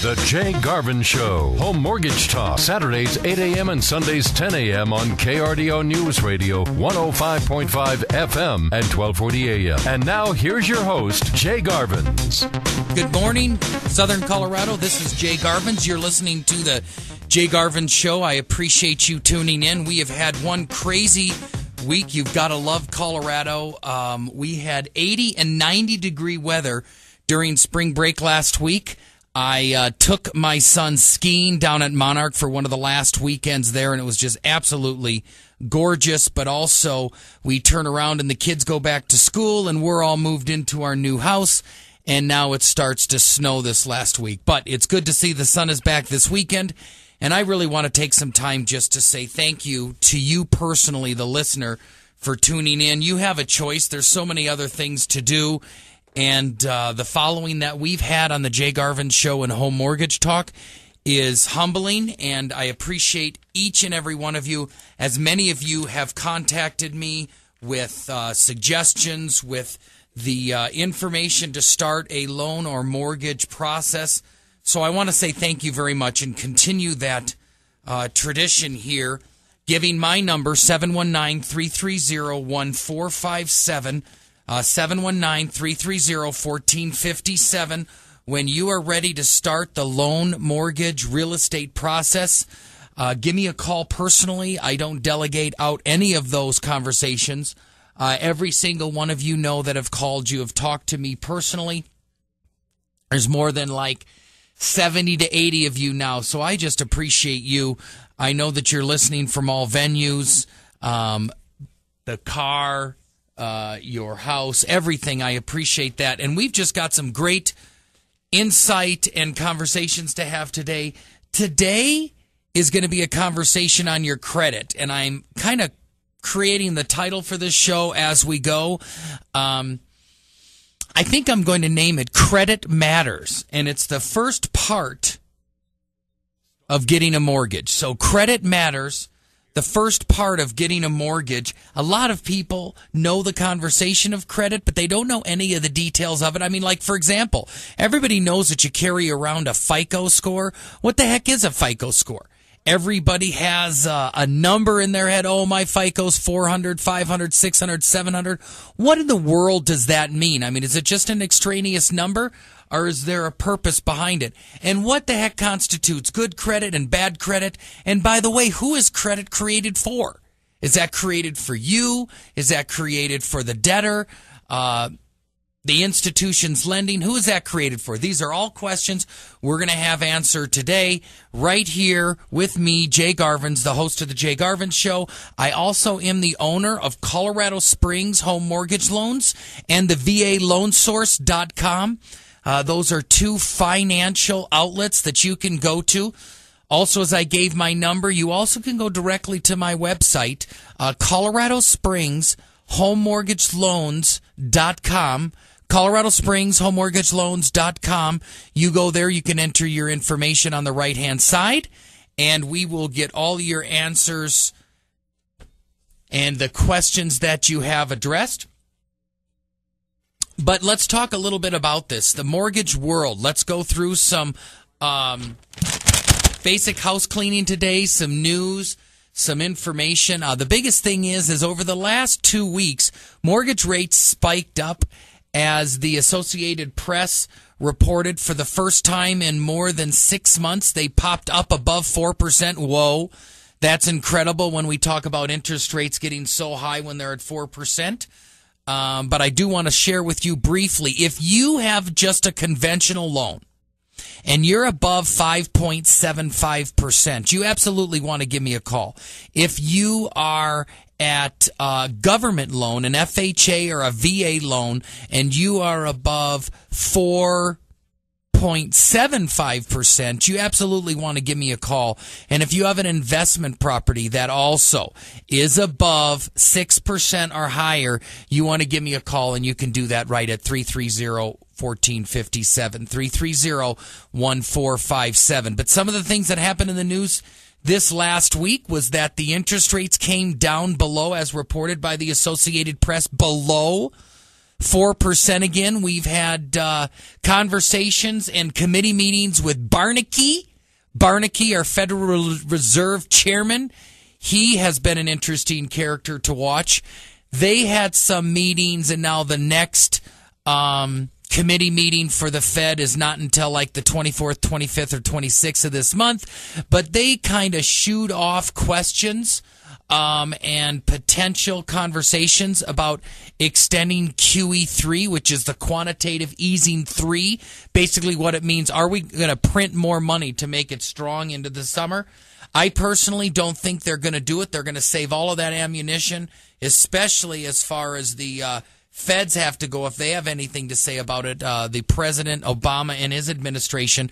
The Jay Garvin Show. Home Mortgage Talk. Saturdays 8 a.m. and Sundays 10 a.m. on KRDO News Radio 105.5 FM and 1240 a.m. And now here's your host, Jay Garvins. Good morning, Southern Colorado. This is Jay Garvins. You're listening to the Jay Garvin Show. I appreciate you tuning in. We have had one crazy week. You've got to love Colorado. We had 80 and 90 degree weather during spring break last week. I took my son skiing down at Monarch for one of the last weekends there, and it was just absolutely gorgeous. But also, we turn around and the kids go back to school, and we're all moved into our new house, and now it starts to snow this last week. But it's good to see the sun is back this weekend, and I really want to take some time just to say thank you to you personally, the listener, for tuning in. You have a choice. There's so many other things to do. And the following that we've had on the Jay Garvin Show and Home Mortgage Talk is humbling, and I appreciate each and every one of you. As many of you have contacted me with suggestions, with the information to start a loan or mortgage process. So I want to say thank you very much and continue that tradition here, giving my number, 719-330-1457, 719-330-1457. When you are ready to start the loan, mortgage, real estate process, give me a call personally. I don't delegate out any of those conversations. Every single one of you know that have called you, have talked to me personally. There's more than like 70 to 80 of you now, so I just appreciate you. I know that you're listening from all venues, the car, your house, everything. I appreciate that. And we've just got some great insight and conversations to have today. Today is going to be a conversation on your credit, and I'm kind of creating the title for this show as we go. I think I'm going to name it Credit Matters, and it's the first part of getting a mortgage. So Credit Matters, the first part of getting a mortgage. A lot of people know the conversation of credit, but they don't know any of the details of it. I mean, like, for example, everybody knows that you carry around a FICO score. What the heck is a FICO score? Everybody has a number in their head. Oh, my FICO's 400, 500, 600, 700. What in the world does that mean? I mean, is it just an extraneous number, or is there a purpose behind it? And what the heck constitutes good credit and bad credit? And by the way, who is credit created for? Is that created for you? Is that created for the debtor? The institution's lending? Who is that created for? These are all questions we're going to have answered today right here with me, Jay Garvins, the host of the Jay Garvins Show. I also am the owner of Colorado Springs Home Mortgage Loans and the VALoanSource.com. Those are two financial outlets that you can go to. Also, as I gave my number, you also can go directly to my website, Colorado Springs Home Mortgage Loans.com. Colorado Springs Home Mortgage Loans.com. You go there, you can enter your information on the right-hand side, and we will get all your answers and the questions that you have addressed. But let's talk a little bit about this, the mortgage world. Let's go through some basic house cleaning today, some news, some information. The biggest thing is over the last 2 weeks, mortgage rates spiked up as the Associated Press reported for the first time in more than 6 months. They popped up above 4%. Whoa, that's incredible when we talk about interest rates getting so high when they're at 4%. But I do want to share with you briefly, if you have just a conventional loan and you're above 5.75%, you absolutely want to give me a call. If you are at a government loan, an FHA or a VA loan, and you are above 4.75%, you absolutely want to give me a call. And if you have an investment property that also is above 6% or higher, you want to give me a call, and you can do that right at 330-1457, 330-1457. But some of the things that happened in the news this last week was that the interest rates came down below, as reported by the Associated Press, below 4% again. We've had conversations and committee meetings with Bernanke. Bernanke, our Federal Reserve chairman. He has been an interesting character to watch. They had some meetings, and now the next committee meeting for the Fed is not until like the 24th, 25th, or 26th of this month. But they kind of shoot off questions and potential conversations about extending QE3, which is the quantitative easing 3. Basically what it means, are we going to print more money to make it strong into the summer? I personally don't think they're going to do it. They're going to save all of that ammunition, especially as far as the Feds have to go, if they have anything to say about it. The President Obama and his administration,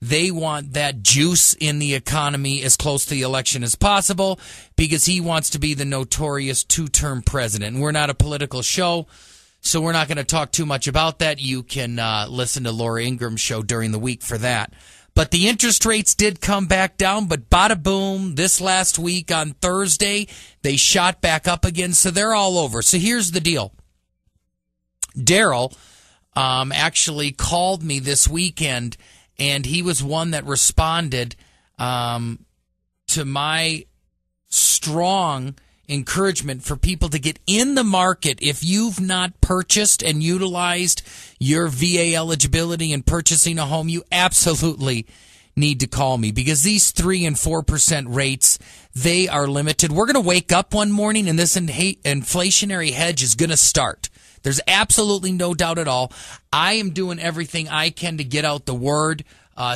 they want that juice in the economy as close to the election as possible because he wants to be the notorious two-term president. We're not a political show, so we're not going to talk too much about that. You can listen to Laura Ingram's show during the week for that. But the interest rates did come back down, but bada boom, this last week on Thursday, they shot back up again, so they're all over. So here's the deal. Daryl actually called me this weekend, and he was one that responded to my strong encouragement for people to get in the market. If you've not purchased and utilized your VA eligibility in purchasing a home, you absolutely need to call me because these 3 and 4% rates, they are limited. We're going to wake up one morning and this inflationary hedge is going to start. There's absolutely no doubt at all. I am doing everything I can to get out the word,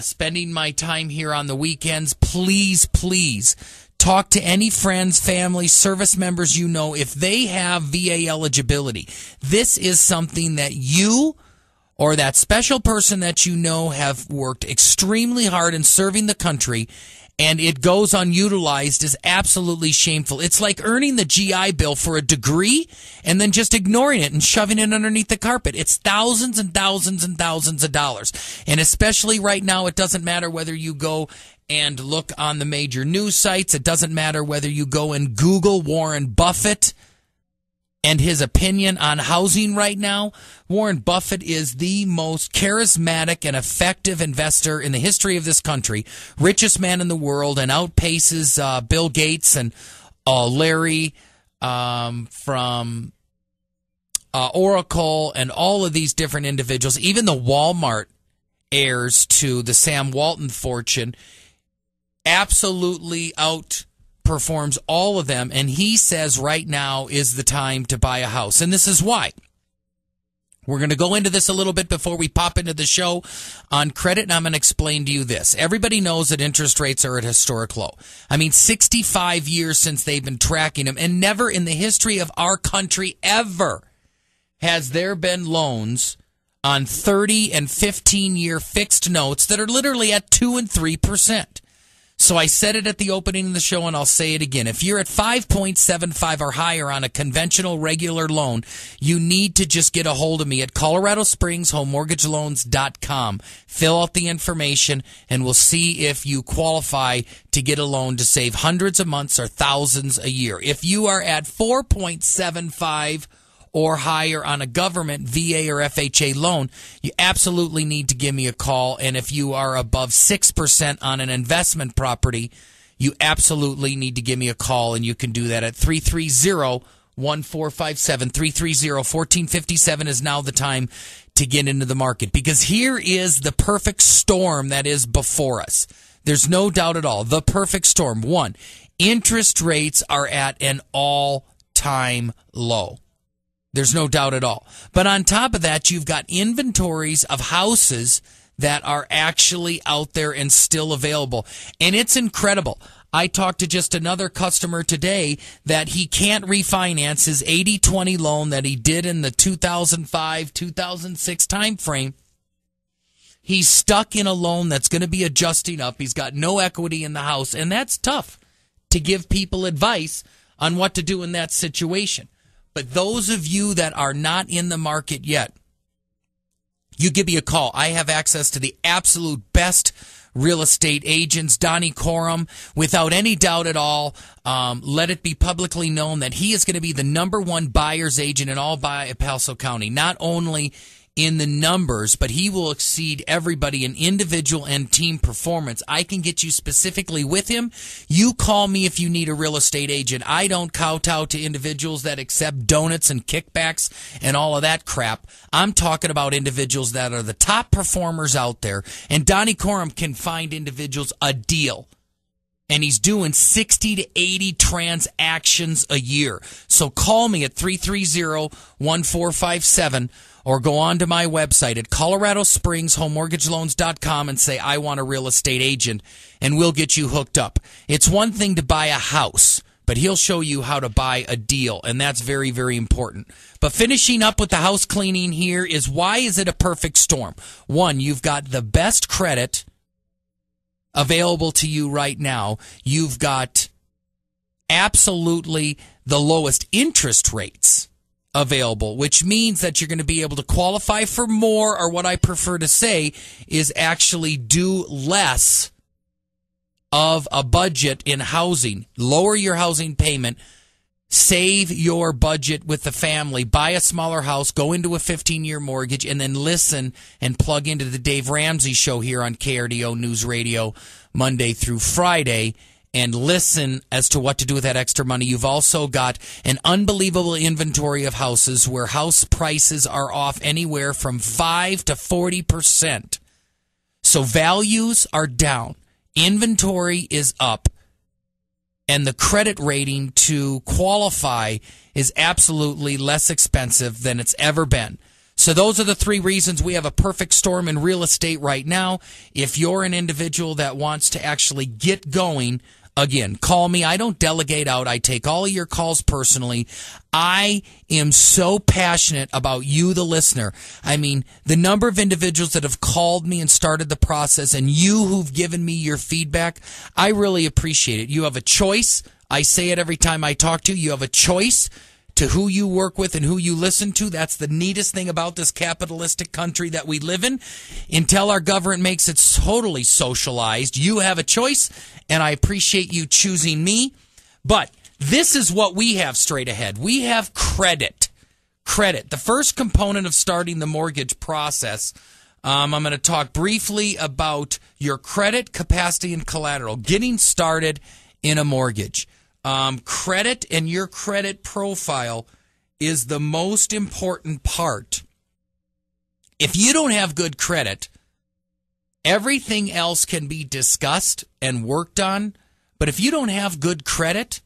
spending my time here on the weekends. Please, please talk to any friends, family, service members you know if they have VA eligibility. This is something that you or that special person that you know have worked extremely hard in serving the country, and it goes unutilized is absolutely shameful. It's like earning the GI Bill for a degree and then just ignoring it and shoving it underneath the carpet. It's thousands and thousands and thousands of dollars. And especially right now, it doesn't matter whether you go and look on the major news sites. It doesn't matter whether you go and Google Warren Buffett and his opinion on housing right now. Warren Buffett is the most charismatic and effective investor in the history of this country, richest man in the world, and outpaces Bill Gates and Larry from Oracle and all of these different individuals, even the Walmart heirs to the Sam Walton fortune, absolutely outperforms all of them, and he says right now is the time to buy a house. And this is why. We're going to go into this a little bit before we pop into the show on credit, and I'm going to explain to you this. Everybody knows that interest rates are at a historic low. I mean, 65 years since they've been tracking them, and never in the history of our country ever has there been loans on 30 and 15-year fixed notes that are literally at 2 and 3%. So I said it at the opening of the show, and I'll say it again. If you're at 5.75 or higher on a conventional regular loan, you need to just get a hold of me at Colorado Springs HomeMortgageLoans.com. Fill out the information, and we'll see if you qualify to get a loan to save hundreds of months or thousands a year. If you are at 4.75 or higher on a government VA or FHA loan, you absolutely need to give me a call. And if you are above 6% on an investment property, you absolutely need to give me a call, and you can do that at 330-1457. 330-1457 is now the time to get into the market, because here is the perfect storm that is before us. There's no doubt at all. The perfect storm. One, interest rates are at an all-time low. There's no doubt at all. But on top of that, you've got inventories of houses that are actually out there and still available. And it's incredible. I talked to just another customer today that he can't refinance his 80-20 loan that he did in the 2005-2006 time frame. He's stuck in a loan that's going to be adjusting up. He's got no equity in the house, and that's tough to give people advice on what to do in that situation. But those of you that are not in the market yet, you give me a call. I have access to the absolute best real estate agents, Donnie Corum, without any doubt at all. Let it be publicly known that he is going to be the number one buyer's agent in all of El Paso County, not only in the numbers, but he will exceed everybody in individual and team performance. I can get you specifically with him. You call me if you need a real estate agent. I don't kowtow to individuals that accept donuts and kickbacks and all of that crap. I'm talking about individuals that are the top performers out there, and Donnie Corum can find individuals a deal. And he's doing 60 to 80 transactions a year. So call me at 330-1457 or go on to my website at coloradospringsHomeMortgageLoans.com and say, I want a real estate agent, and we'll get you hooked up. It's one thing to buy a house, but he'll show you how to buy a deal, and that's very, very important. But finishing up with the house cleaning here is, why is it a perfect storm? One, you've got the best credit available to you right now. You've got absolutely the lowest interest rates available, which means that you're going to be able to qualify for more, or what I prefer to say is actually do less of a budget in housing. Lower your housing payment, save your budget with the family, buy a smaller house, go into a 15-year mortgage, and then listen and plug into the Dave Ramsey Show here on KRDO News Radio Monday through Friday and listen as to what to do with that extra money. You've also got an unbelievable inventory of houses where house prices are off anywhere from 5 to 40%. So values are down. Inventory is up. And the credit rating to qualify is absolutely less expensive than it's ever been. So those are the three reasons we have a perfect storm in real estate right now. If you're an individual that wants to actually get going, again, call me. I don't delegate out. I take all of your calls personally. I am so passionate about you, the listener. I mean, the number of individuals that have called me and started the process, and you who've given me your feedback, I really appreciate it. You have a choice. I say it every time I talk to you. You have a choice to who you work with and who you listen to. That's the neatest thing about this capitalistic country that we live in. Until our government makes it totally socialized, you have a choice, and I appreciate you choosing me. But this is what we have straight ahead. We have credit. Credit. The first component of starting the mortgage process. I'm going to talk briefly about your credit, capacity, and collateral. Getting started in a mortgage. Credit and your credit profile is the most important part. If you don't have good credit, everything else can be discussed and worked on. But if you don't have good credit,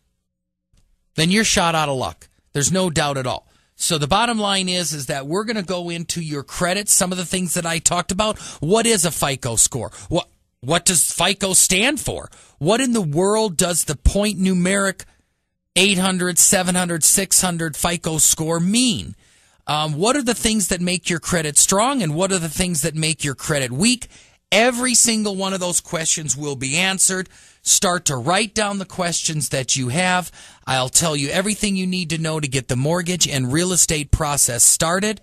then you're shot out of luck. There's no doubt at all. So the bottom line is that we're going to go into your credit, some of the things that I talked about. What is a FICO score? What does FICO stand for? What in the world does the point numeric 800, 700, 600 FICO score mean? What are the things that make your credit strong, and what are the things that make your credit weak? Every single one of those questions will be answered. Start to write down the questions that you have. I'll tell you everything you need to know to get the mortgage and real estate process started.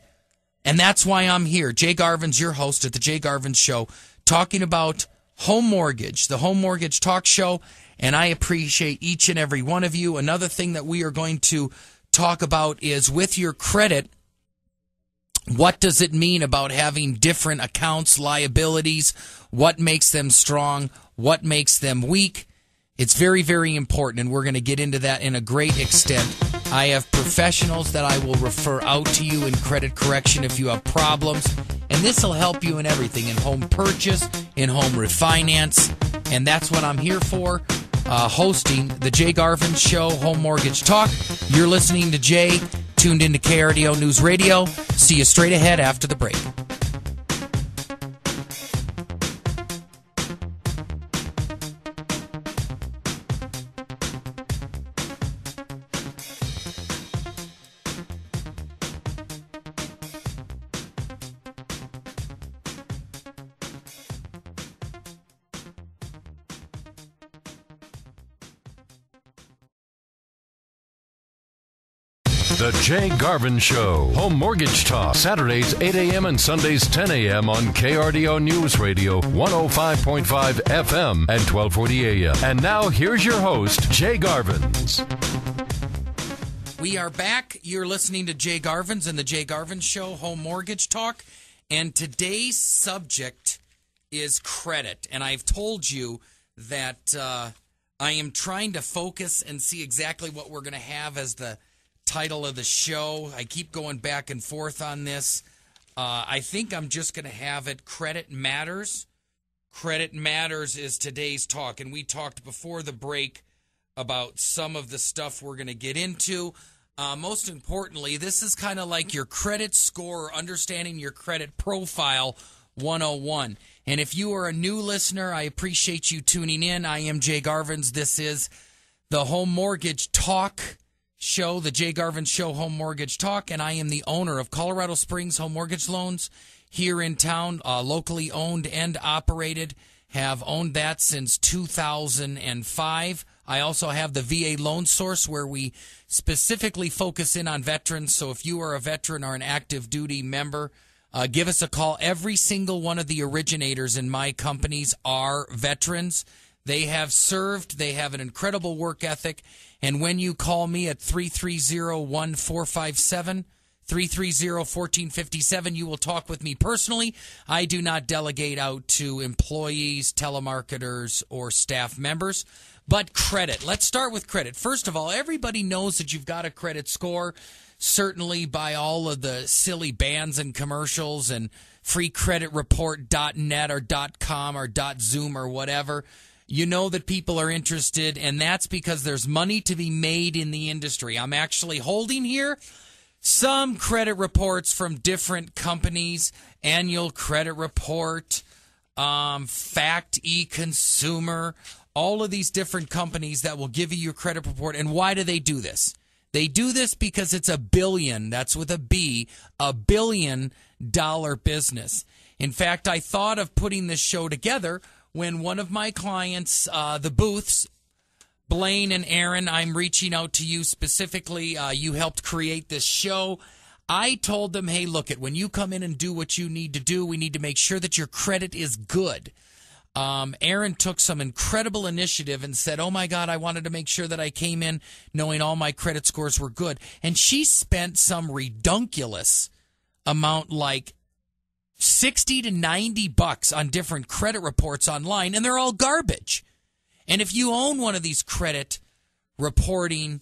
And that's why I'm here. Jay Garvin's your host at the Jay Garvin Show, talking about home mortgage, the Home Mortgage Talk Show, and I appreciate each and every one of you. Another thing that we are going to talk about is with your credit, what does it mean about having different accounts, liabilities, what makes them strong, what makes them weak? It's very, very important, and we're going to get into that in a great extent. I have professionals that I will refer out to you in credit correction if you have problems, and this will help you in everything, in home purchase, in home refinance, and that's what I'm here for, hosting the Jay Garvin Show, Home Mortgage Talk. You're listening to Jay, tuned into KRDO News Radio. See you straight ahead after the break. The Jay Garvin Show. Home Mortgage Talk. Saturdays 8 a.m. and Sundays 10 a.m. on KRDO News Radio 105.5 FM and 1240 a.m. And now here's your host, Jay Garvins. We are back. You're listening to Jay Garvins and the Jay Garvin Show, Home Mortgage Talk. And today's subject is credit. And I've told you that I am trying to focus and see exactly what we're going to have as the title of the show. I keep going back and forth on this. I think I'm just going to have it Credit Matters. Credit Matters is today's talk. And we talked before the break about some of the stuff we're going to get into. Most importantly, this is kind of like your credit score or understanding your credit profile 101. And if you are a new listener, I appreciate you tuning in. I am Jay Garvins. This is the Home Mortgage Talk show, the Jay Garvin Show Home Mortgage Talk, and I am the owner of Colorado Springs Home Mortgage Loans here in town, locally owned and operated. Have owned that since 2005. I also have the VA Loan Source, where we specifically focus in on veterans. So if you are a veteran or an active duty member, give us a call. Every single one of the originators in my companies are veterans. They have served. They have an incredible work ethic. And when you call me at 330-1457, 330-1457, you will talk with me personally. I do not delegate out to employees, telemarketers, or staff members. But credit. Let's start with credit. First of all, everybody knows that you've got a credit score, certainly by all of the silly bans and commercials and freecreditreport.net or .com or .zoom or whatever. You know that people are interested, and that's because there's money to be made in the industry. I'm actually holding here some credit reports from different companies, Annual Credit Report, Fact eConsumer, all of these different companies that will give you your credit report. And why do they do this? They do this because it's a billion, that's with a B, $1 billion business. In fact, I thought of putting this show together when one of my clients, the Booths, Blaine and Aaron, I'm reaching out to you specifically. You helped create this show. I told them, hey, look, when you come in and do what you need to do, we need to make sure that your credit is good. Aaron took some incredible initiative and said, oh, my God, I wanted to make sure that I came in knowing all my credit scores were good. And she spent some redunculous amount, like $60 to $90 on different credit reports online, and they're all garbage. And if you own one of these credit reporting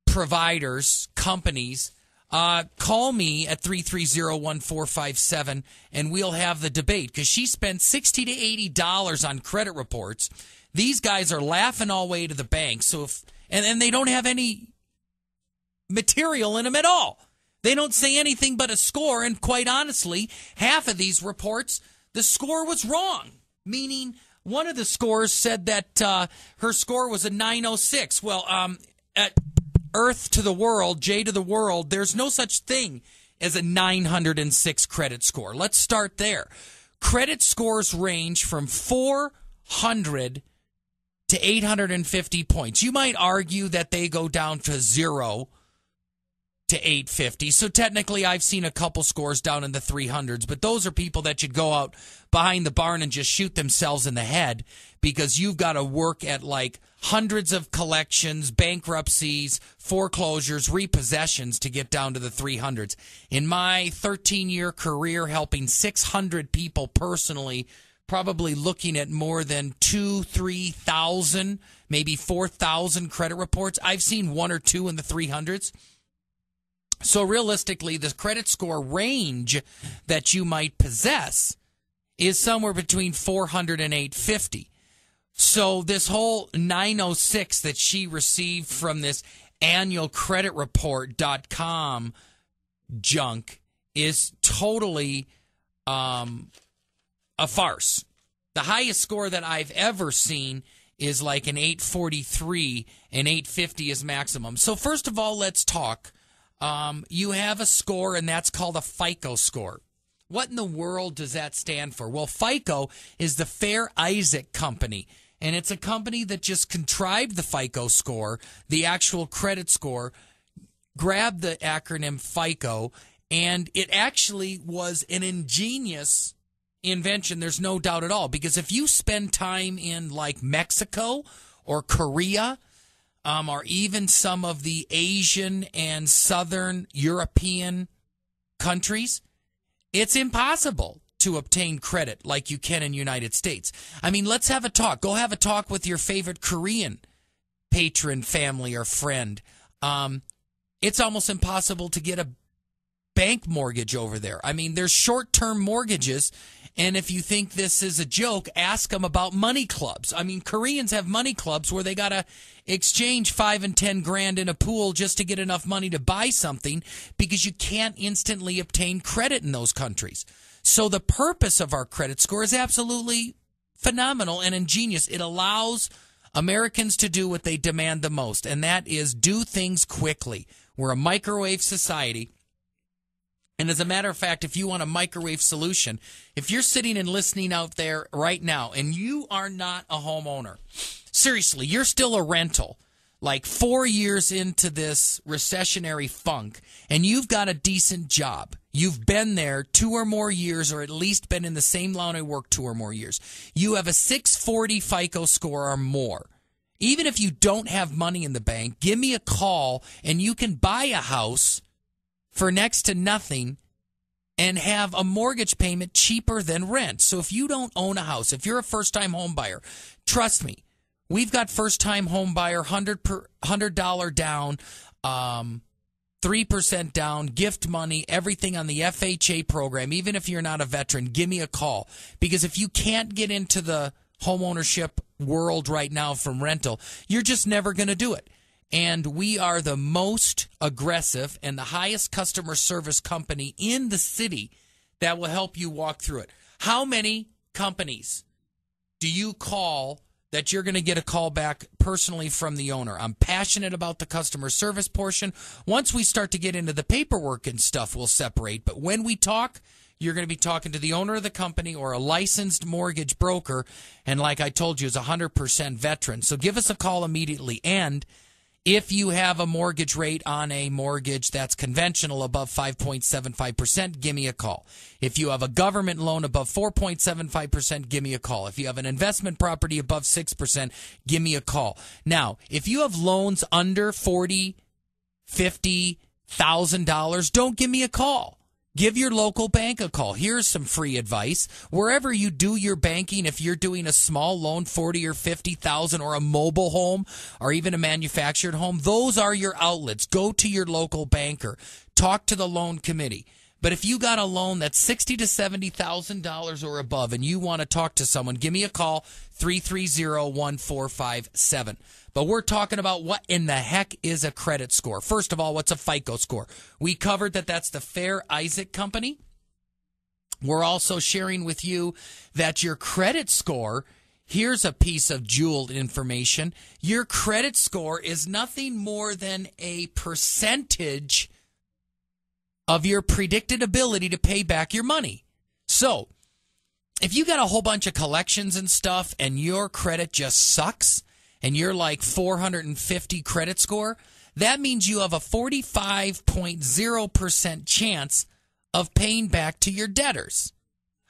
providers, companies, call me at 330-1457, and we'll have the debate, because she spent $60 to $80 on credit reports. These guys are laughing all the way to the bank, and they don't have any material in them at all. They don't say anything but a score, and quite honestly, half of these reports, the score was wrong, meaning one of the scores said that her score was a 906. Well, at Earth to the world, J to the world, there's no such thing as a 906 credit score. Let's start there. Credit scores range from 400 to 850 points. You might argue that they go down to 0 to 850. So technically, I've seen a couple scores down in the 300s, but those are people that should go out behind the barn and just shoot themselves in the head, because you've got to work at like hundreds of collections, bankruptcies, foreclosures, repossessions to get down to the 300s. In my 13-year career helping 600 people personally, probably looking at more than 2,000-3,000, maybe 4,000 credit reports, I've seen one or two in the 300s. So realistically, the credit score range that you might possess is somewhere between 400 and 850. So this whole 906 that she received from this annualcreditreport.com junk is totally a farce. The highest score that I've ever seen is like an 843, and 850 is maximum. So first of all, let's talk. You have a score, and that's called a FICO score. What in the world does that stand for? Well, FICO is the Fair Isaac Company, and it's a company that just contrived the FICO score, the actual credit score, grab the acronym FICO, and it actually was an ingenious invention. There's no doubt at all, because if you spend time in like Mexico or Korea, or even some of the Asian and Southern European countries, it's impossible to obtain credit like you can in the United States. I mean, let's have a talk. Go have a talk with your favorite Korean patron, family, or friend. It's almost impossible to get a bank mortgage over there. I mean, there's short-term mortgages, and if you think this is a joke, ask them about money clubs. I mean, Koreans have money clubs where they got to exchange $5 and $10 grand in a pool just to get enough money to buy something, because you can't instantly obtain credit in those countries. So the purpose of our credit score is absolutely phenomenal and ingenious. It allows Americans to do what they demand the most, and that is do things quickly. We're a microwave society. And as a matter of fact, if you want a microwave solution, if you're sitting and listening out there right now and you are not a homeowner, seriously, you're still a rental, like 4 years into this recessionary funk, and you've got a decent job. You've been there 2 or more years, or at least been in the same line of work 2 or more years. You have a 640 FICO score or more. Even if you don't have money in the bank, give me a call and you can buy a house for next to nothing and have a mortgage payment cheaper than rent. So if you don't own a house, if you're a first-time home buyer, trust me, we've got first-time home buyer $100 down, 3% down, gift money, everything on the FHA program. Even if you're not a veteran, give me a call. Because if you can't get into the homeownership world right now from rental, you're just never going to do it. And we are the most aggressive and the highest customer service company in the city that will help you walk through it. How many companies do you call that you're going to get a call back personally from the owner? I'm passionate about the customer service portion. Once we start to get into the paperwork and stuff, we'll separate. But when we talk, you're going to be talking to the owner of the company or a licensed mortgage broker. And like I told you, is 100% veteran. So give us a call immediately. And if you have a mortgage rate on a mortgage that's conventional above 5.75%, give me a call. If you have a government loan above 4.75%, give me a call. If you have an investment property above 6%, give me a call. Now, if you have loans under $40,000, $50,000, don't give me a call. Give your local bank a call. Here's some free advice. Wherever you do your banking, if you're doing a small loan, 40 or 50,000, or a mobile home, or even a manufactured home, those are your outlets. Go to your local banker. Talk to the loan committee. But if you got a loan that's $60,000 to $70,000 or above, and you want to talk to someone, give me a call, 330-1457. But we're talking about what in the heck is a credit score. First of all, what's a FICO score? We covered that that's the Fair Isaac Company. We're also sharing with you that your credit score, here's a piece of jeweled information. Your credit score is nothing more than a percentage of your predicted ability to pay back your money. So, if you got a whole bunch of collections and stuff and your credit just sucks, and you're like 450 credit score, that means you have a 45.0% chance of paying back to your debtors.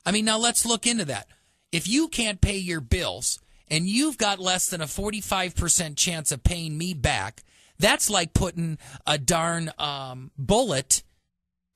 I mean, now let's look into that. If you can't pay your bills and you've got less than a 45% chance of paying me back, that's like putting a darn bullet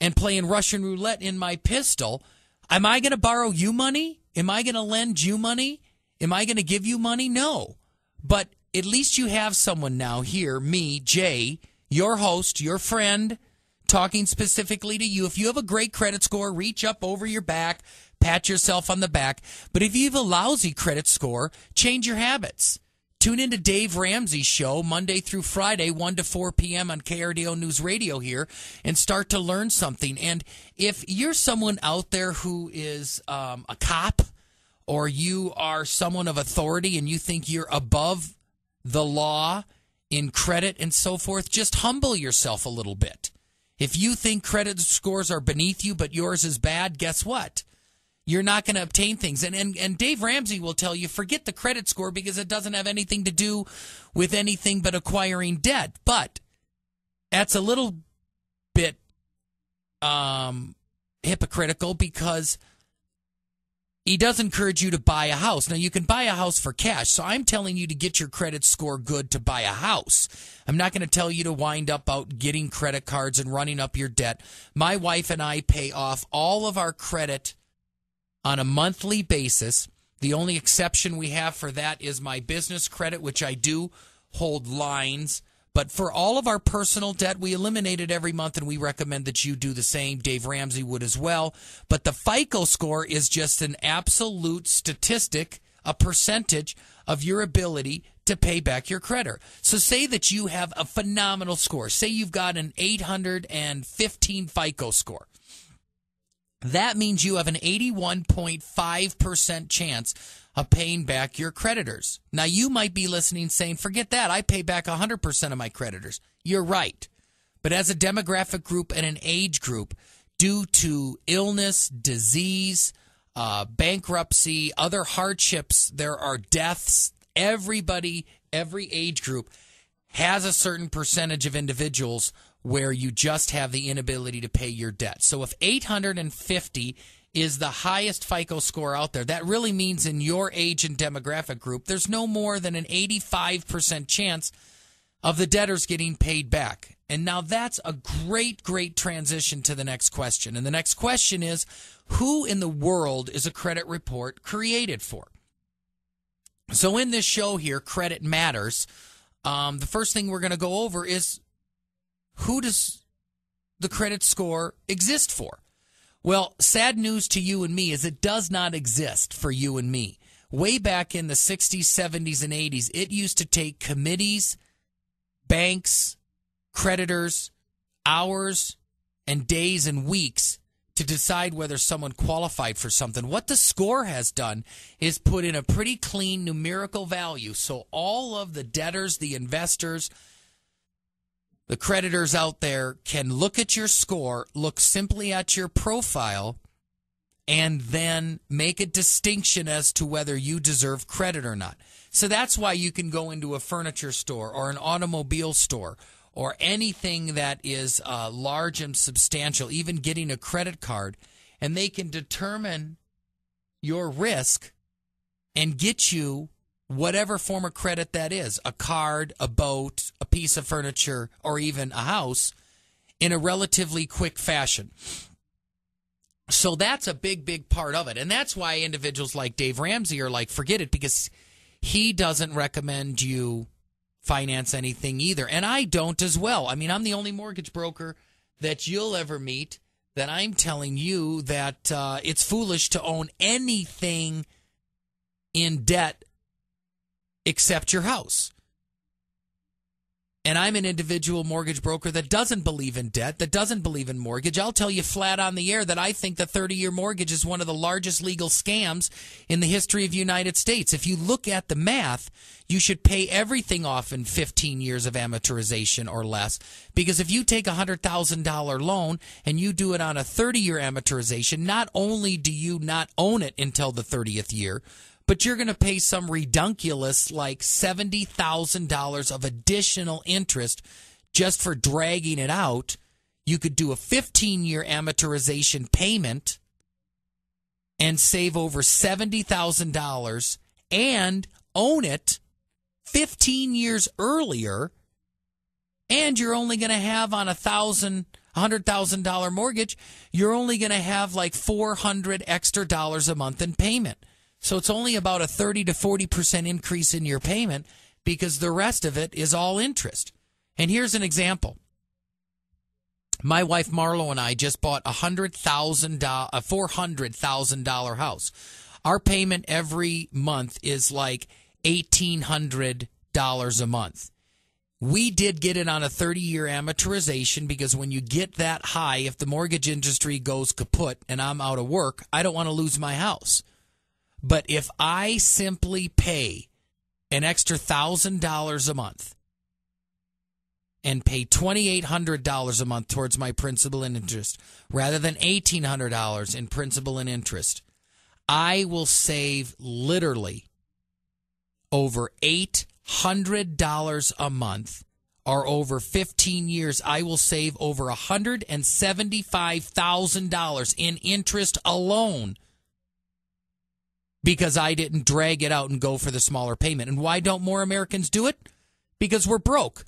and playing Russian roulette in my pistol. Am I going to borrow you money? Am I going to lend you money? Am I going to give you money? No. But at least you have someone now here, me, Jay, your host, your friend, talking specifically to you. If you have a great credit score, reach up over your back, pat yourself on the back. But if you have a lousy credit score, change your habits. Tune into Dave Ramsey's show Monday through Friday, 1 to 4 p.m. on KRDO News Radio here, and start to learn something. And if you're someone out there who is a cop, or you are someone of authority and you think you're above the law in credit and so forth, just humble yourself a little bit. If you think credit scores are beneath you but yours is bad, guess what? You're not going to obtain things. And Dave Ramsey will tell you, forget the credit score because it doesn't have anything to do with anything but acquiring debt. But That's a little bit hypocritical because he does encourage you to buy a house. Now, you can buy a house for cash, so I'm telling you to get your credit score good to buy a house. I'm not going to tell you to wind up out getting credit cards and running up your debt. My wife and I pay off all of our credit on a monthly basis. The only exception we have for that is my business credit, which I do hold lines. But for all of our personal debt, we eliminate it every month, and we recommend that you do the same. Dave Ramsey would as well. But the FICO score is just an absolute statistic, a percentage of your ability to pay back your creditor. So say that you have a phenomenal score. Say you've got an 815 FICO score. That means you have an 81.5% chance of paying back your creditors. Now, you might be listening saying, forget that, I pay back 100% of my creditors. You're right. But as a demographic group and an age group, due to illness, disease, bankruptcy, other hardships, there are deaths. Everybody, every age group has a certain percentage of individuals where you just have the inability to pay your debt. So if 850 is the highest FICO score out there, that really means in your age and demographic group, there's no more than an 85% chance of the debtors getting paid back. And now that's a great, great transition to the next question. And the next question is, who in the world is a credit report created for? So in this show here, Credit Matters, the first thing we're going to go over is, who does the credit score exist for? Well, sad news to you and me is it does not exist for you and me. Way back in the 60s, 70s, and 80s, it used to take committees, banks, creditors, hours, and days and weeks to decide whether someone qualified for something. What the score has done is put in a pretty clean numerical value. So all of the debtors, the investors, the creditors out there can look at your score, look simply at your profile, and then make a distinction as to whether you deserve credit or not. So that's why you can go into a furniture store or an automobile store or anything that is large and substantial, even getting a credit card, and they can determine your risk and get you whatever form of credit that is, a card, a boat, a piece of furniture, or even a house, in a relatively quick fashion. So that's a big, big part of it. And that's why individuals like Dave Ramsey are like, forget it, because he doesn't recommend you finance anything either. And I don't as well. I mean, I'm the only mortgage broker that you'll ever meet that I'm telling you that it's foolish to own anything in debt except your house. And I'm an individual mortgage broker that doesn't believe in debt, that doesn't believe in mortgage. I'll tell you flat on the air that I think the 30-year mortgage is one of the largest legal scams in the history of the United States. If you look at the math, you should pay everything off in 15 years of amortization or less. Because if you take a $100,000 loan and you do it on a 30-year amortization, not only do you not own it until the 30th year, but you're going to pay some redunculous like $70,000 of additional interest just for dragging it out. You could do a 15-year amortization payment and save over $70,000 and own it 15 years earlier, and you're only going to have on a $100,000 mortgage, you're only going to have like $400 extra dollars a month in payment. So it's only about a 30 to 40% increase in your payment because the rest of it is all interest. And here's an example. My wife Marlo and I just bought a $400,000 house. Our payment every month is like $1,800 a month. We did get it on a 30-year amortization because when you get that high, if the mortgage industry goes kaput and I'm out of work, I don't want to lose my house. But if I simply pay an extra $1,000 a month and pay $2,800 a month towards my principal and interest rather than $1,800 in principal and interest, I will save literally over $800 a month or over 15 years, I will save over $175,000 in interest alone because I didn't drag it out and go for the smaller payment. And why don't more Americans do it? Because we're broke.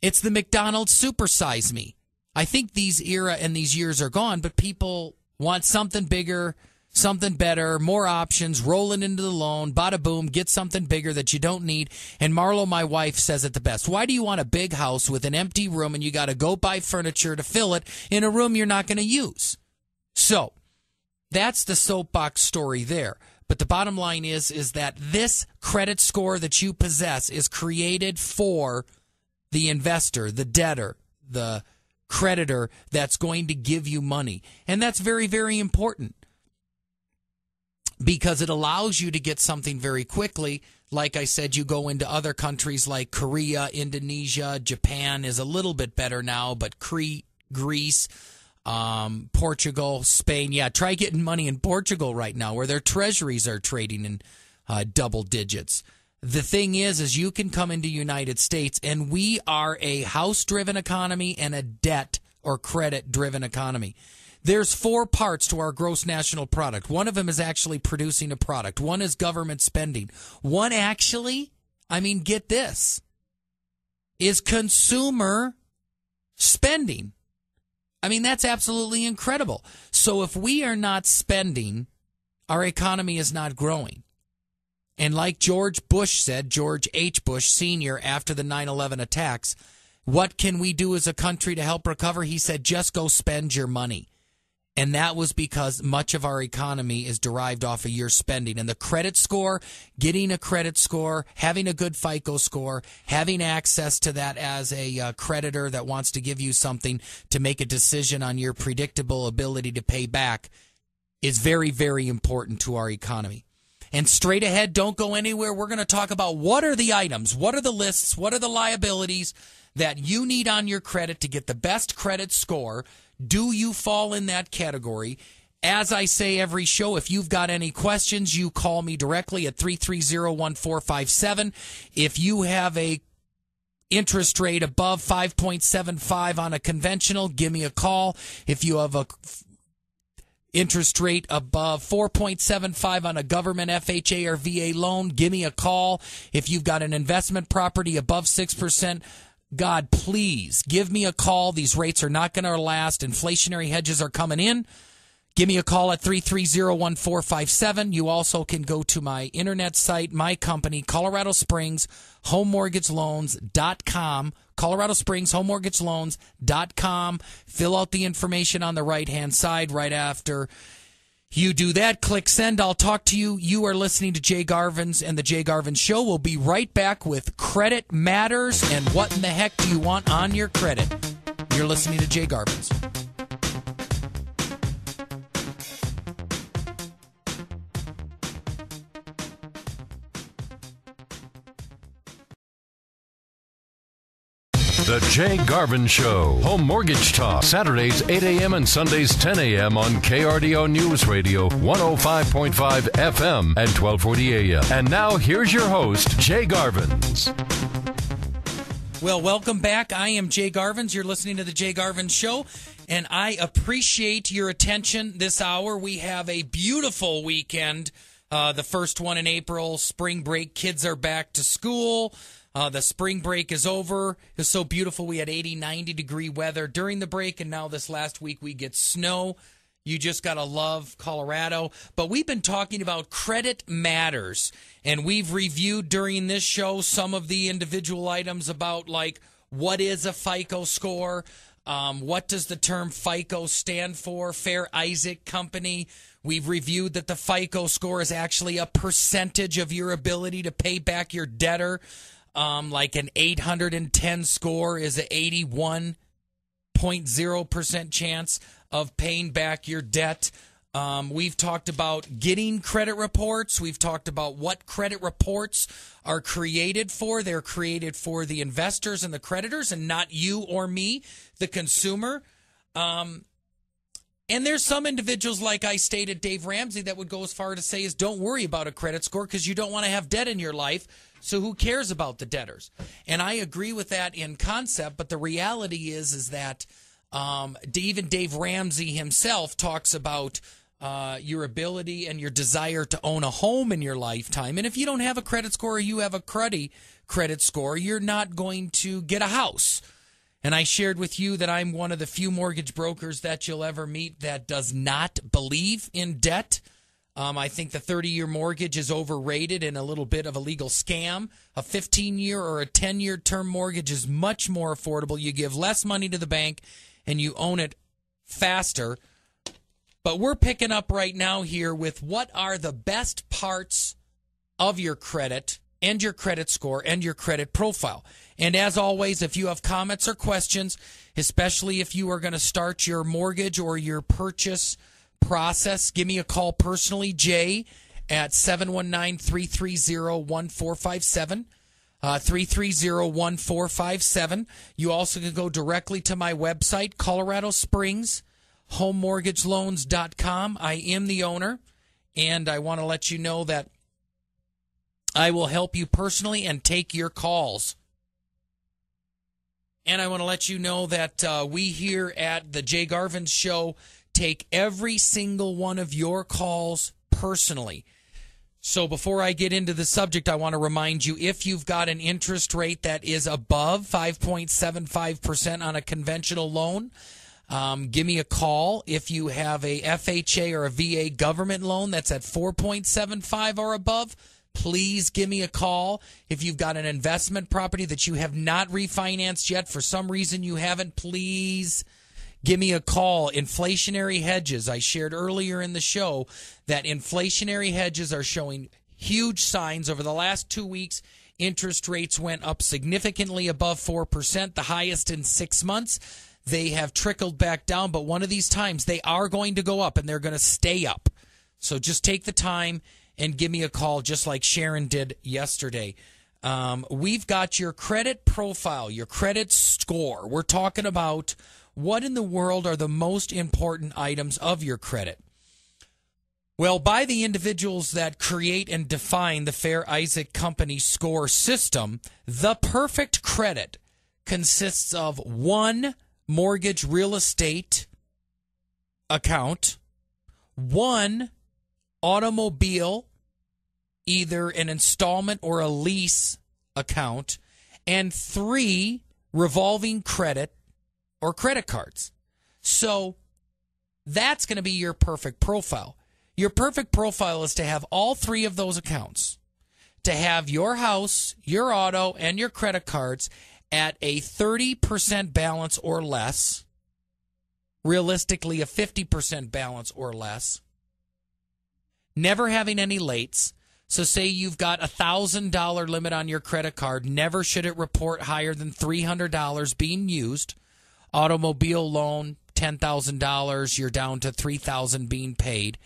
It's the McDonald's supersize me. I think these era and these years are gone, but people want something bigger, something better, more options, rolling into the loan, bada boom, get something bigger that you don't need. And Marlo, my wife, says it the best. Why do you want a big house with an empty room and you got to go buy furniture to fill it in a room you're not going to use? So that's the soapbox story there. But the bottom line is that this credit score that you possess is created for the investor, the debtor, the creditor that's going to give you money. And that's very, very important because it allows you to get something very quickly. Like I said, you go into other countries like Korea, Indonesia, Japan is a little bit better now, but Greece, Portugal, Spain. Yeah, try getting money in Portugal right now where their treasuries are trading in double digits. The thing is you can come into United States, and we are a house-driven economy and a debt or credit-driven economy. There's 4 parts to our gross national product. One of them is actually producing a product. One is government spending. One actually, get this, is consumer spending. That's absolutely incredible. So if we are not spending, our economy is not growing. And like George Bush said, George H. Bush Sr., after the 9/11 attacks, what can we do as a country to help recover? He said, just go spend your money. And that was because much of our economy is derived off of your spending. And the credit score, getting a credit score, having a good FICO score, having access to that as a creditor that wants to give you something to make a decision on your predictable ability to pay back is very, very important to our economy. And straight ahead, don't go anywhere. We're going to talk about what are the items, what are the lists, what are the liabilities that you need on your credit to get the best credit score. Do you fall in that category? As I say every show, if you've got any questions, you call me directly at 330-1457. If you have a interest rate above 5.75 on a conventional, give me a call. If you have a interest rate above 4.75 on a government FHA or VA loan, give me a call. If you've got an investment property above 6%, God, please give me a call. These rates are not going to last. Inflationary hedges are coming in. Give me a call at 330-1457. You also can go to my internet site, my company, Colorado Springs HomeMortgageLoans.com. Colorado Springs HomeMortgageLoans.com. Fill out the information on the right-hand side right after you do that. Click send. I'll talk to you. You are listening to Jay Garvin's and the Jay Garvin Show. We'll be right back with Credit Matters and what in the heck do you want on your credit. You're listening to Jay Garvin's. The Jay Garvin Show. Home Mortgage Talk. Saturdays 8 a.m. and Sundays 10 a.m. on KRDO News Radio 105.5 FM and 1240 a.m. And now here's your host, Jay Garvins. Well, welcome back. I am Jay Garvins. You're listening to the Jay Garvin Show, and I appreciate your attention this hour. We have a beautiful weekend, the first one in April. Spring break. Kids are back to school. The spring break is over. It was so beautiful. We had 80, 90-degree weather during the break, and now this last week we get snow. You just got to love Colorado. But we've been talking about credit matters, and we've reviewed during this show some of the individual items about, like, what is a FICO score? What does the term FICO stand for? Fair Isaac Company. We've reviewed that the FICO score is actually a percentage of your ability to pay back your debtor. Like an 810 score is an 81.0% chance of paying back your debt. We've talked about getting credit reports. We've talked about what credit reports are created for. They're created for the investors and the creditors and not you or me, the consumer. And there's some individuals, like I stated, Dave Ramsey, that would go as far to say is don't worry about a credit score because you don't want to have debt in your life. So who cares about the debtors? And I agree with that in concept, but the reality is that even Dave Ramsey himself talks about your ability and your desire to own a home in your lifetime. And if you don't have a credit score or you have a cruddy credit score, you're not going to get a house. And I shared with you that I'm one of the few mortgage brokers that you'll ever meet that does not believe in debt. I think the 30-year mortgage is overrated and a little bit of a legal scam. A 15-year or a 10-year term mortgage is much more affordable. You give less money to the bank and you own it faster. But we're picking up right now here with what are the best parts of your credit and your credit score and your credit profile. And as always, if you have comments or questions, especially if you are going to start your mortgage or your purchase process, give me a call personally, Jay, at 719-330-1457. 330-1457. You also can go directly to my website, Colorado Springs, homemortgageloans.com. I am the owner, and I want to let you know that I will help you personally and take your calls. And I want to let you know that we here at the Jay Garvin Show take every single one of your calls personally. So before I get into the subject, I want to remind you, if you've got an interest rate that is above 5.75% on a conventional loan, give me a call. If you have a FHA or a VA government loan that's at 4.75 or above, please give me a call. If you've got an investment property that you have not refinanced yet, for some reason you haven't, please give me a call. Inflationary hedges. I shared earlier in the show that inflationary hedges are showing huge signs. Over the last 2 weeks, interest rates went up significantly above 4%, the highest in 6 months. They have trickled back down, but one of these times they are going to go up, and they're going to stay up. So just take the time and give me a call, just like Sharon did yesterday. We've got your credit profile, your credit score. We're talking about what in the world are the most important items of your credit. Well, by the individuals that create and define the Fair Isaac Company score system, the perfect credit consists of one mortgage real estate account, one automobile, either an installment or a lease account, and 3 revolving credit or credit cards. So that's going to be your perfect profile. Your perfect profile is to have all 3 of those accounts, to have your house, your auto, and your credit cards at a 30% balance or less, realistically a 50% balance or less, never having any lates. So say you've got $1,000 limit on your credit card, never should it report higher than $300 being used. Automobile loan, $10,000, you're down to $3,000 being paid.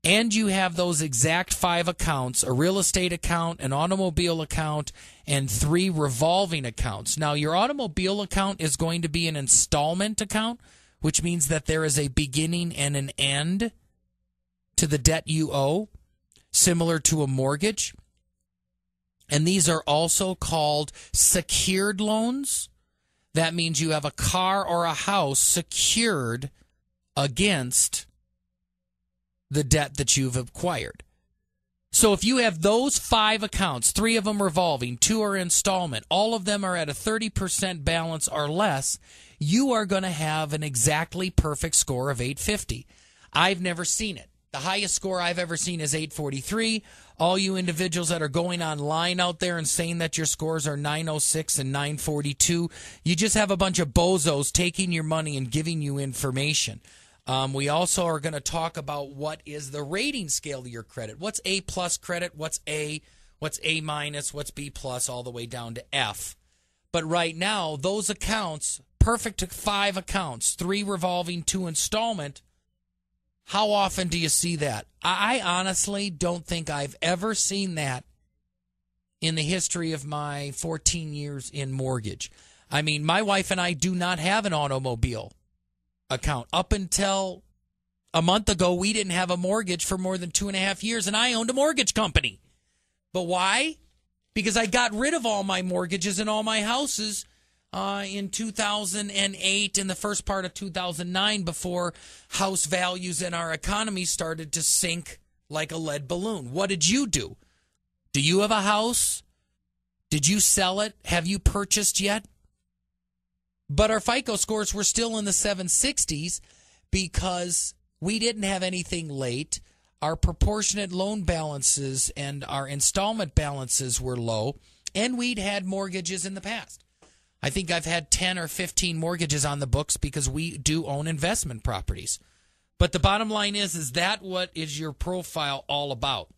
And you have those exact 5 accounts, a real estate account, an automobile account, and 3 revolving accounts. Now, your automobile account is going to be an installment account, which means that there is a beginning and an end to the debt you owe, similar to a mortgage. And these are also called secured loans. That means you have a car or a house secured against the debt that you've acquired. So if you have those 5 accounts, 3 of them revolving, 2 are installment, all of them are at a 30% balance or less, you are going to have an exactly perfect score of 850. I've never seen it. The highest score I've ever seen is 843. All you individuals that are going online out there and saying that your scores are 906 and 942, you just have a bunch of bozos taking your money and giving you information. We also are going to talk about what is the rating scale of your credit. What's A plus credit? What's A minus? What's B plus? All the way down to F. But right now, those accounts, perfect 5 accounts, 3 revolving, 2 installment. How often do you see that? I honestly don't think I've ever seen that in the history of my 14 years in mortgage. I mean, my wife and I do not have an automobile account. Up until a month ago, we didn't have a mortgage for more than 2.5 years, and I owned a mortgage company. But why? Because I got rid of all my mortgages and all my houses in 2008 and the first part of 2009 before house values in our economy started to sink like a lead balloon. What did you do? Do you have a house? Did you sell it? Have you purchased yet? But our FICO scores were still in the 760s because we didn't have anything late. Our proportionate loan balances and our installment balances were low, and we'd had mortgages in the past. I think I've had 10 or 15 mortgages on the books because we do own investment properties. But the bottom line is that what is your profile all about?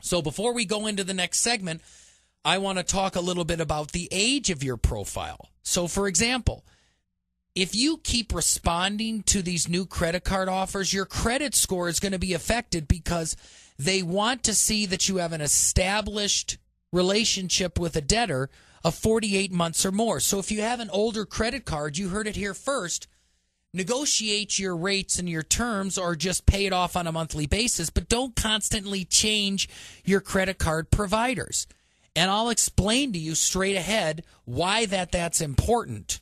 So before we go into the next segment, I want to talk a little bit about the age of your profile. So, for example, if you keep responding to these new credit card offers, your credit score is going to be affected because they want to see that you have an established relationship with a debtor of 48 months or more. So if you have an older credit card, you heard it here first, negotiate your rates and your terms or just pay it off on a monthly basis, but don't constantly change your credit card providers. And I'll explain to you straight ahead why that's important,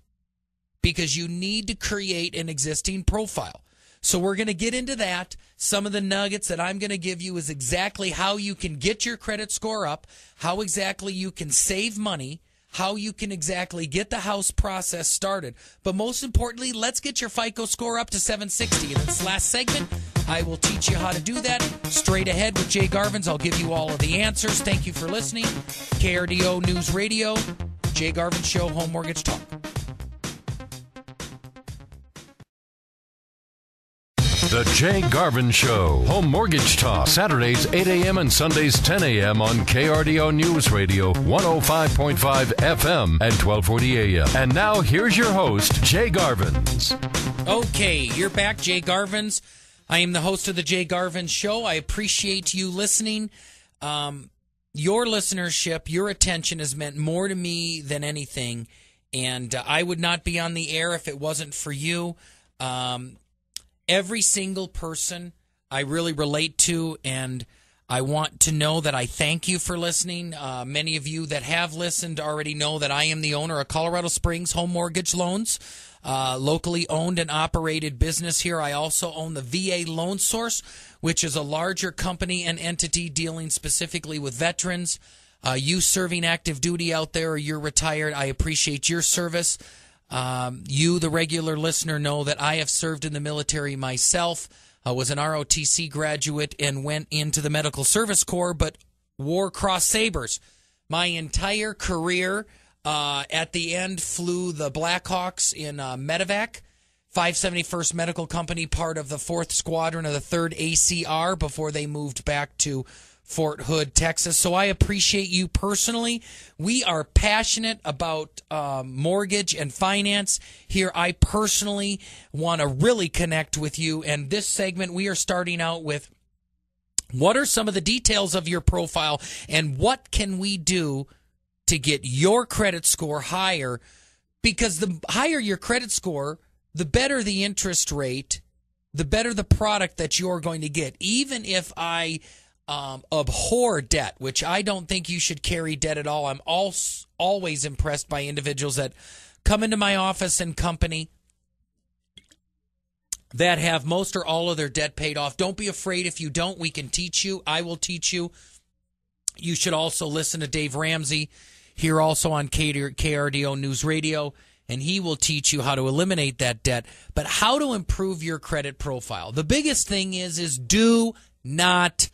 because you need to create an existing profile. So we're going to get into that. Some of the nuggets that I'm going to give you is exactly how you can get your credit score up, how exactly you can save money, how you can exactly get the house process started. But most importantly, let's get your FICO score up to 760. In this last segment, I will teach you how to do that. Straight ahead with Jay Garvins, I'll give you all of the answers. Thank you for listening. KRDO News Radio, Jay Garvin Show, Home Mortgage Talk. The Jay Garvin Show, Home Mortgage Talk, Saturdays 8 a.m. and Sundays 10 a.m. on KRDO News Radio, 105.5 FM and 1240 a.m. And now here's your host, Jay Garvins. Okay, you're back, Jay Garvins. I am the host of the Jay Garvin Show. I appreciate you listening. Your listenership, your attention has meant more to me than anything, and I would not be on the air if it wasn't for you. Every single person I really relate to, and I want to know that I thank you for listening. Many of you that have listened already know that I am the owner of Colorado Springs Home Mortgage Loans, locally owned and operated business here. I also own the VA Loan Source, which is a larger company and entity dealing specifically with veterans. You serving active duty out there or you're retired, I appreciate your service. You, the regular listener, know that I have served in the military myself. I was an ROTC graduate and went into the Medical Service Corps, but wore cross sabers. My entire career, at the end, flew the Blackhawks in Medevac, 571st Medical Company, part of the 4th Squadron of the 3rd ACR before they moved back to Fort Hood, Texas. So I appreciate you personally. We are passionate about mortgage and finance here. I personally want to really connect with you. And this segment, we are starting out with what are some of the details of your profile and what can we do to get your credit score higher? Because the higher your credit score, the better the interest rate, the better the product that you're going to get. Even if I abhor debt, which I don't think you should carry debt at all. I'm always impressed by individuals that come into my office and company that have most or all of their debt paid off. Don't be afraid. If you don't, we can teach you. I will teach you. You should also listen to Dave Ramsey here also on KRDO News Radio, and he will teach you how to eliminate that debt, but how to improve your credit profile. The biggest thing is do not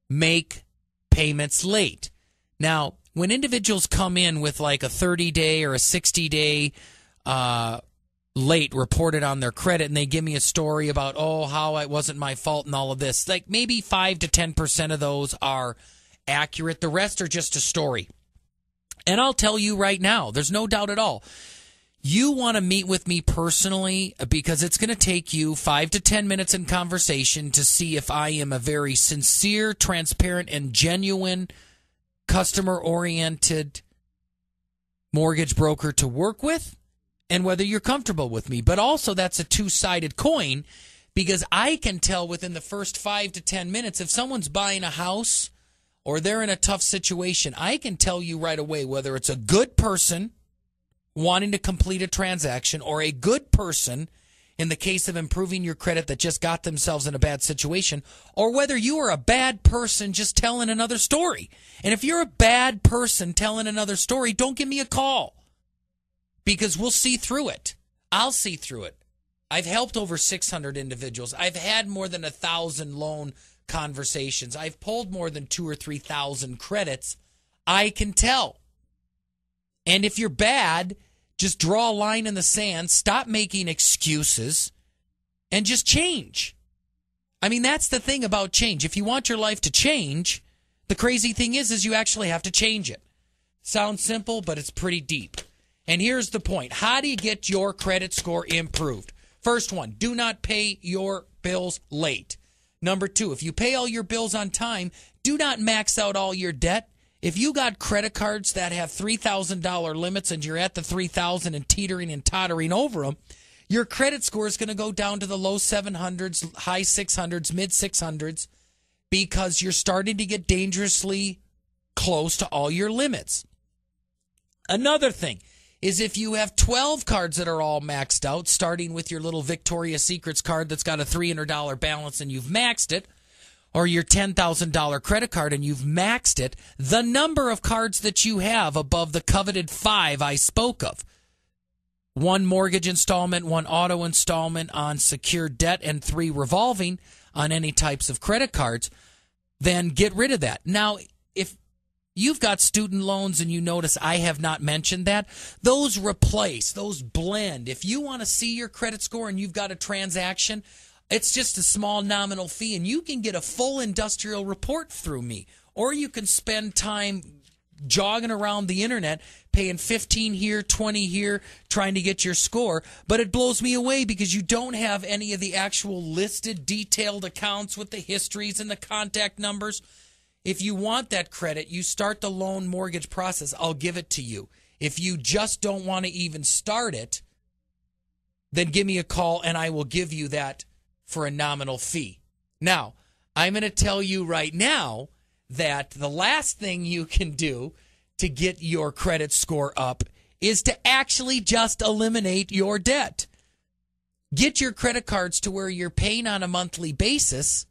make payments late. Now, when individuals come in with like a 30-day or a 60-day late reported on their credit and they give me a story about, how it wasn't my fault and all of this, like maybe 5 to 10% of those are accurate. The rest are just a story. And I'll tell you right now, there's no doubt at all, you want to meet with me personally because it's going to take you 5 to 10 minutes in conversation to see if I am a very sincere, transparent, and genuine customer-oriented mortgage broker to work with and whether you're comfortable with me. But also that's a two-sided coin Because I can tell within the first 5 to 10 minutes if someone's buying a house or they're in a tough situation. I can tell you right away whether it's a good person wanting to complete a transaction or a good person in the case of improving your credit that just got themselves in a bad situation, or whether you are a bad person just telling another story. And if you're a bad person telling another story, don't give me a call, because we'll see through it. I'll see through it. I've helped over 600 individuals. I've had more than 1,000 loan conversations. I've pulled more than 2,000 or 3,000 credits. I can tell. And if you're bad, just draw a line in the sand, stop making excuses, and just change. I mean, that's the thing about change. If you want your life to change, the crazy thing is you actually have to change it. Sounds simple, but it's pretty deep. And here's the point. How do you get your credit score improved? First one, do not pay your bills late. Number two, if you pay all your bills on time, do not max out all your debt. If you got credit cards that have $3,000 limits and you're at the $3,000 and teetering and tottering over them, your credit score is going to go down to the low 700s, high 600s, mid 600s, because you're starting to get dangerously close to all your limits. Another thing is if you have 12 cards that are all maxed out, starting with your little Victoria's Secrets card that's got a $300 balance and you've maxed it, or your $10,000 credit card and you've maxed it, the number of cards that you have above the coveted 5 I spoke of, 1 mortgage installment, 1 auto installment on secured debt, and 3 revolving on any types of credit cards, then get rid of that. Now, if you've got student loans and you notice I have not mentioned that, those replace, those blend. If you want to see your credit score and you've got a transaction, it's just a small nominal fee, and you can get a full industrial report through me. Or you can spend time jogging around the internet, paying $15 here, $20 here, trying to get your score. But it blows me away because you don't have any of the actual listed, detailed accounts with the histories and the contact numbers. If you want that credit, you start the loan mortgage process. I'll give it to you. If you just don't want to even start it, then give me a call and I will give you that for a nominal fee. Now, I'm going to tell you right now that the last thing you can do to get your credit score up is to actually just eliminate your debt. Get your credit cards to where you're paying on a monthly basis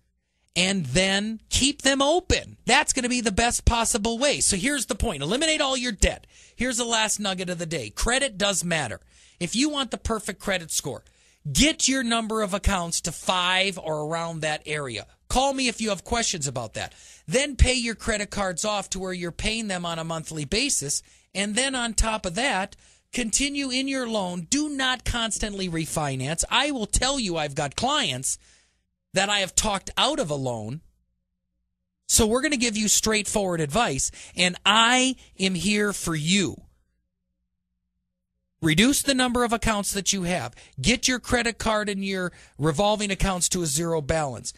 and then keep them open. That's going to be the best possible way. So here's the point. Eliminate all your debt. Here's the last nugget of the day. Credit does matter. If you want the perfect credit score, get your number of accounts to 5 or around that area. Call me if you have questions about that. Then pay your credit cards off to where you're paying them on a monthly basis. And then on top of that, continue in your loan. Do not constantly refinance. I will tell you I've got clients that I have talked out of a loan. So we're going to give you straightforward advice. And I am here for you. Reduce the number of accounts that you have. Get your credit card and your revolving accounts to a 0 balance.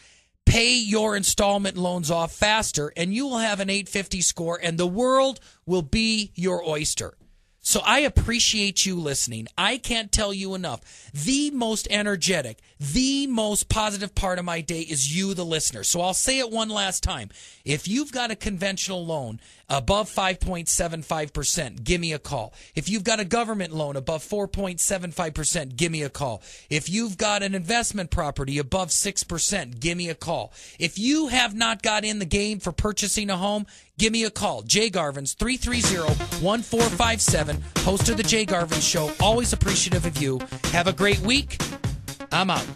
Pay your installment loans off faster, and you will have an 850 score, and the world will be your oyster. So I appreciate you listening. I can't tell you enough. The most energetic, the most positive part of my day is you, the listener. So I'll say it one last time. If you've got a conventional loan above 5.75%, give me a call. If you've got a government loan above 4.75%, give me a call. If you've got an investment property above 6%, give me a call. If you have not got in the game for purchasing a home, give me a call. Jay Garvin's 330-1457, host of the Jay Garvin Show. Always appreciative of you. Have a great week. I'm out.